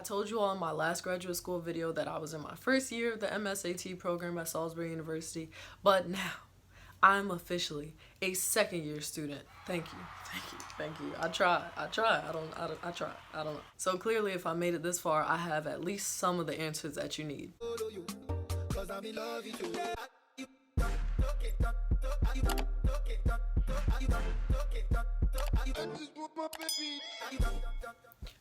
I told you all in my last graduate school video that I was in my first year of the MSAT program at Salisbury University, but now I'm officially a second year student. Thank you, thank you, thank you. I try. I try. I don't know. So clearly, if I made it this far, I have at least some of the answers that you need.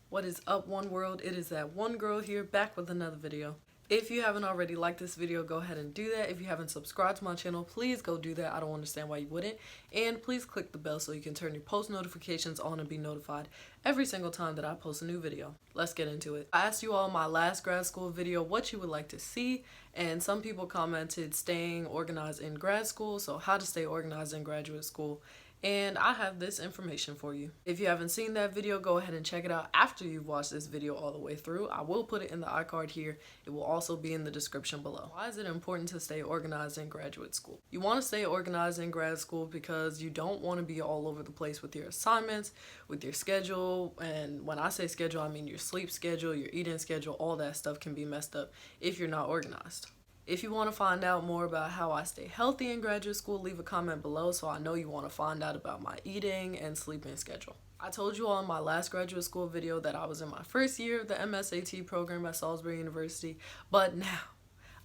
What is up, one world? It is that one girl here, back with another video. If you haven't already liked this video, go ahead and do that. If you haven't subscribed to my channel, please go do that. I don't understand why you wouldn't. And please click the bell so you can turn your post notifications on and be notified every single time that I post a new video. Let's get into it. I asked you all in my last grad school video what you would like to see, and some people commented staying organized in grad school, so how to stay organized in graduate school. And I have this information for you. If you haven't seen that video, go ahead and check it out after you've watched this video all the way through. I will put it in the iCard here. It will also be in the description below. Why is it important to stay organized in graduate school? You want to stay organized in grad school because you don't want to be all over the place with your assignments, with your schedule. And when I say schedule, I mean your sleep schedule, your eating schedule, all that stuff can be messed up if you're not organized. If you want to find out more about how I stay healthy in graduate school, leave a comment below so I know you want to find out about my eating and sleeping schedule. I told you all in my last graduate school video that I was in my first year of the MSAT program at Salisbury University, but now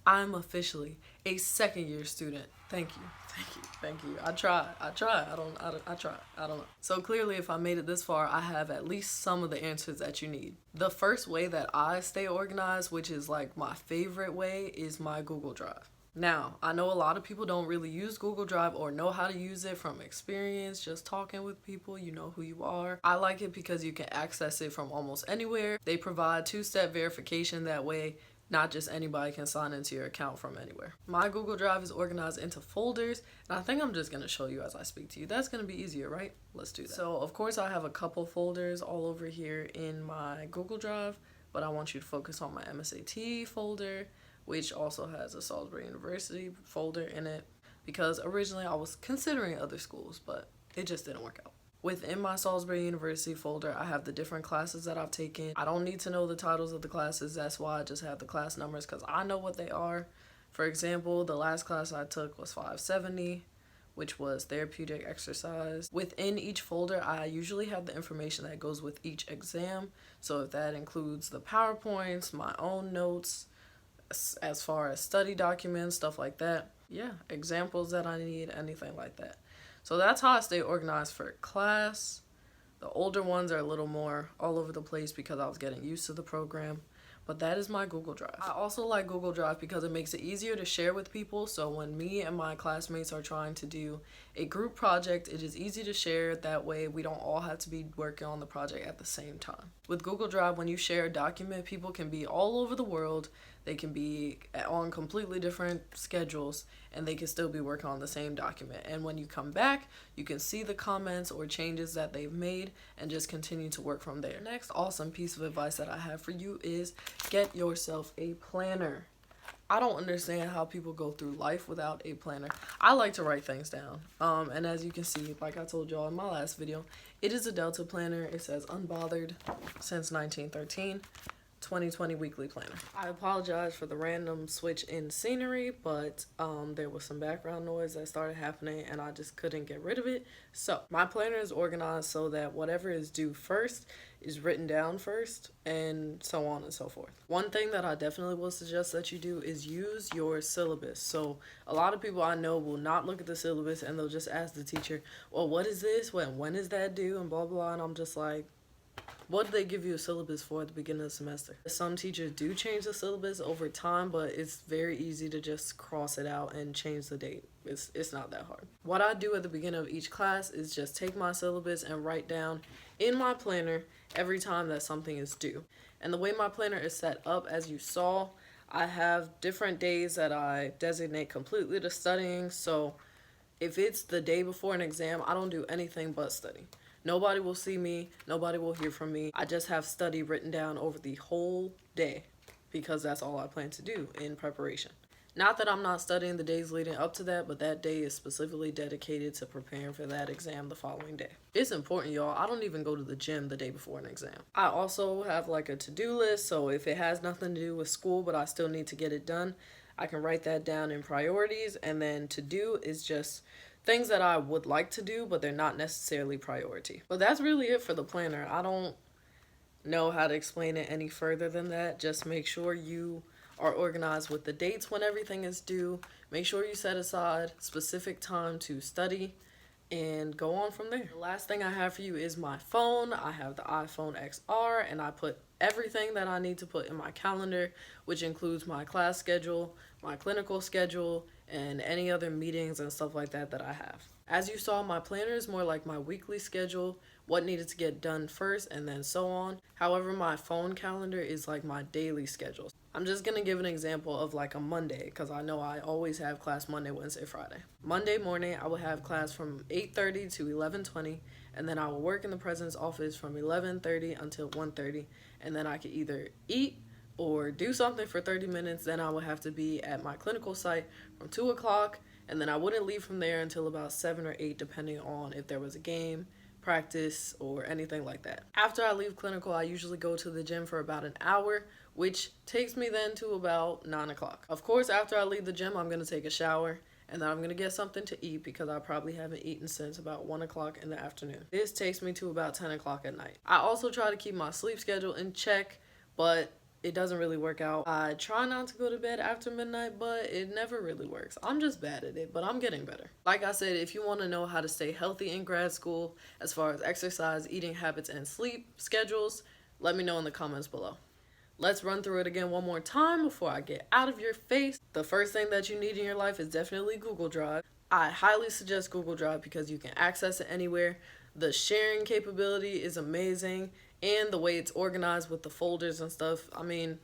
I'm officially a second year student. Thank you, thank you, thank you. I try. I try. I don't know. So clearly, if I made it this far, I have at least some of the answers that you need. The first way that I stay organized, which is like my favorite way, is my Google Drive. Now, I know a lot of people don't really use Google Drive or know how to use it from experience, just talking with people, you know who you are. I like it because you can access it from almost anywhere. They provide two-step verification that way. Not just anybody can sign into your account from anywhere. My Google Drive is organized into folders, and I think I'm just going to show you as I speak to you. That's going to be easier, right? Let's do that. So, of course, I have a couple folders all over here in my Google Drive, but I want you to focus on my MSAT folder, which also has a Salisbury University folder in it, because originally I was considering other schools, but it just didn't work out. Within my Salisbury University folder, I have the different classes that I've taken. I don't need to know the titles of the classes. That's why I just have the class numbers because I know what they are. For example, the last class I took was 570, which was therapeutic exercise. Within each folder, I usually have the information that goes with each exam. So if that includes the PowerPoints, my own notes, as far as study documents, stuff like that. Yeah, examples that I need, anything like that. So that's how I stay organized for class. The older ones are a little more all over the place because I was getting used to the program. But that is my Google Drive. I also like Google Drive because it makes it easier to share with people. So when me and my classmates are trying to do a group project, it is easy to share. That way we don't all have to be working on the project at the same time. With Google Drive, when you share a document, people can be all over the world. They can be on completely different schedules and they can still be working on the same document. And when you come back, you can see the comments or changes that they've made and just continue to work from there. Next awesome piece of advice that I have for you is get yourself a planner. I don't understand how people go through life without a planner. I like to write things down. And as you can see, like I told y'all in my last video, it is a Delta planner. It says unbothered since 1913. 2020 weekly planner. I apologize for the random switch in scenery, but there was some background noise that started happening and I just couldn't get rid of it. So my planner is organized so that whatever is due first is written down first and so on and so forth. One thing that I definitely will suggest that you do is use your syllabus. So a lot of people I know will not look at the syllabus and they'll just ask the teacher, well, what is this? When is that due? And blah, blah. And I'm just like, what do they give you a syllabus for at the beginning of the semester? Some teachers do change the syllabus over time, but it's very easy to just cross it out and change the date. It's not that hard. What I do at the beginning of each class is just take my syllabus and write down in my planner every time that something is due. And the way my planner is set up, as you saw, I have different days that I designate completely to studying. So if it's the day before an exam, I don't do anything but study. Nobody will see me. Nobody will hear from me. I just have study written down over the whole day because that's all I plan to do in preparation. Not that I'm not studying the days leading up to that, but that day is specifically dedicated to preparing for that exam the following day. It's important, y'all. I don't even go to the gym the day before an exam. I also have like a to-do list, so if it has nothing to do with school, but I still need to get it done, I can write that down in priorities, and then to do is just things that I would like to do, but they're not necessarily priority. But that's really it for the planner. I don't know how to explain it any further than that. Just make sure you are organized with the dates when everything is due. Make sure you set aside specific time to study and go on from there. The last thing I have for you is my phone. I have the iPhone XR, and I put everything that I need to put in my calendar, which includes my class schedule, my clinical schedule, and any other meetings and stuff like that that I have. As you saw, my planner is more like my weekly schedule, what needed to get done first, and then so on. However, my phone calendar is like my daily schedule. I'm just going to give an example of like a Monday, because I know I always have class Monday, Wednesday, Friday. Monday morning, I will have class from 8:30 to 11:20, and then I will work in the president's office from 11:30 until 1:30, and then I could either eat or do something for 30 minutes. Then I would have to be at my clinical site from 2 o'clock, and then I wouldn't leave from there until about 7 or 8, depending on if there was a game, practice, or anything like that. After I leave clinical, I usually go to the gym for about an hour, which takes me then to about 9 o'clock. Of course, after I leave the gym, I'm going to take a shower, and then I'm going to get something to eat because I probably haven't eaten since about 1 o'clock in the afternoon. This takes me to about 10 o'clock at night. I also try to keep my sleep schedule in check, but it doesn't really work out. I try not to go to bed after midnight, but it never really works. I'm just bad at it, but I'm getting better. Like I said, if you want to know how to stay healthy in grad school, as far as exercise, eating habits, and sleep schedules, let me know in the comments below. Let's run through it again one more time before I get out of your face. The first thing that you need in your life is definitely Google Drive. I highly suggest Google Drive because you can access it anywhere. The sharing capability is amazing, and the way it's organized with the folders and stuff, I mean,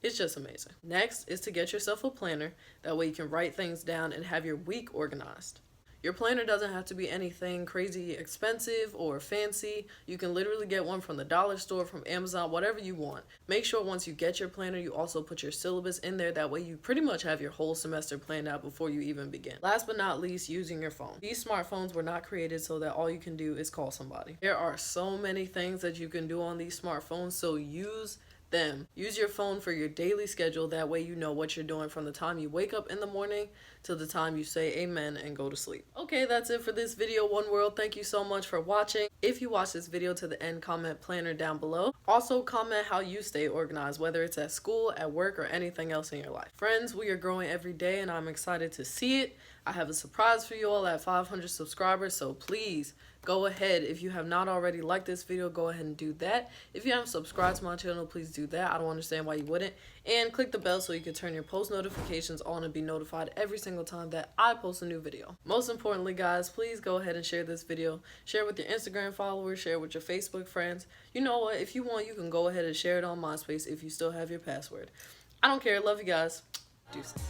it's just amazing. Next is to get yourself a planner. That way you can write things down and have your week organized. Your planner doesn't have to be anything crazy expensive or fancy. You can literally get one from the dollar store, from Amazon, whatever you want. Make sure once you get your planner, you also put your syllabus in there. That way you pretty much have your whole semester planned out before you even begin. Last but not least, using your phone. These smartphones were not created so that all you can do is call somebody. There are so many things that you can do on these smartphones, so use them. Use your phone for your daily schedule. That way you know what you're doing from the time you wake up in the morning to the time you say amen and go to sleep. Okay, that's it for this video, One World. Thank you so much for watching. If you watch this video to the end, comment planner down below. Also comment how you stay organized, whether it's at school, at work, or anything else in your life. Friends, we are growing every day and I'm excited to see it. I have a surprise for you all at 500 subscribers, so please go ahead. If you have not already liked this video, go ahead and do that. If you haven't subscribed to my channel, please do that. I don't understand why you wouldn't. And click the bell so you can turn your post notifications on and be notified every single time that I post a new video. Most importantly, guys, please go ahead and share this video. Share it with your Instagram followers, share it with your Facebook friends. You know what? If you want, you can go ahead and share it on MySpace if you still have your password. I don't care. Love you guys. Deuces.